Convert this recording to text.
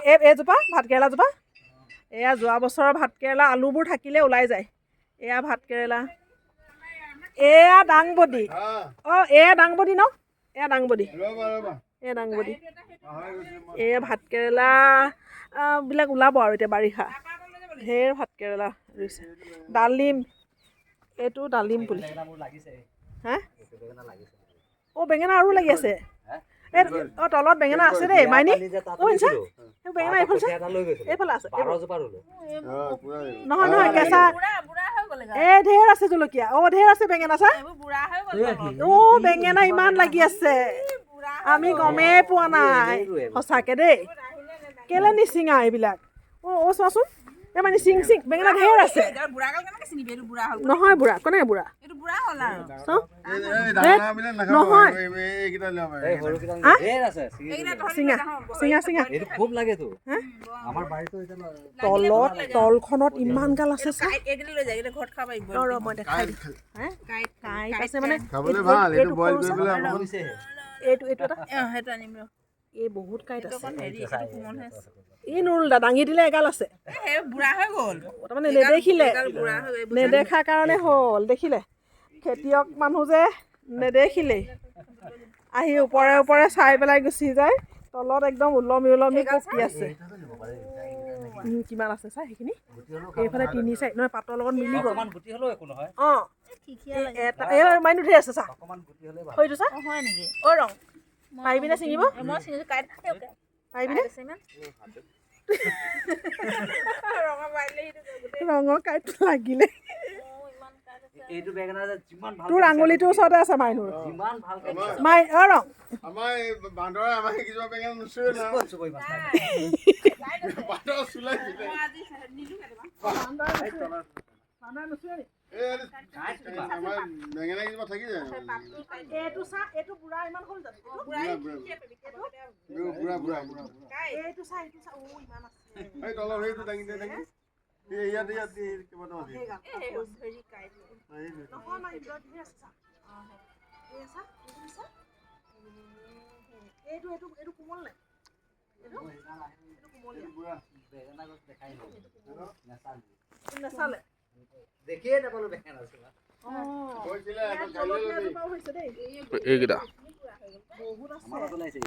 এইজোপা ভাতকেৰেলাজোপা এয়া যোৱা বছৰৰ ভাতকেৰেলা আলুবোৰ থাকিলে ওলাই যায়। এয়া ভাতকেৰেলা, এয়া দাংবডি। এয়া দাংবডি ন? এয়া দাংবডি, এয়া দাংবডি। এয়া ভাতকেৰেলা বিলাক ওলাব আৰু এতিয়া বাৰিষা ঢেৰ ভাতকেৰেলা ৰুইছে। ডালিম, এইটো ডালিম পুলি। হা বেঙেনা আৰু লাগি আছে। তলত বেঙেনা আছে দেই মাইনী। সেই বেঙেনা এইফালে আছে। নহয় নহয় কেঁচা ঢেৰ আছে জলকীয়া। ঢেৰ আছে বেঙেনা। চা বেঙেনা ইমান লাগি আছে, আমি গমেই পোৱা নাই সঁচাকে দেই। কেলে নিচিঙা এইবিলাক? চোৱাচোন মানে চিং বেঙেনা ঢেৰ আছে। নহয় বুঢ়া কনে বুঢ়া নহয় তলখনত ইমান গাল আছে। এই বহুত কাঁইট আছে। এই নুৰুল দা দাঙি দিলে এগাল আছে। তাৰমানে নেদেখাৰ কাৰণে হ'ল। দেখিলে খেতিয়ক মানুহ যে নেদেখিলেই আহি ওপৰে ওপৰে চাই পেলাই গুচি যায়। তলত একদম ওলমি পকি আছে। কিমান আছে চাই সেইখিনি। এইফালে 3-4 নহয় পাতৰ লগত মিলি গ'ল। মাইনু ঢেৰ আছে। চা হয়তো চা ৰং পাৰিবিনে ছিঙিব? পাৰিবিনে? ৰঙৰ কাঁইট লাগিলে। তোৰ আঙুলিটোৰ ওচৰতে আছে মাইনুৰ। ৰং দেখিয়ে নাপালো বেঙেনা এইকেইটা বহুত আছে।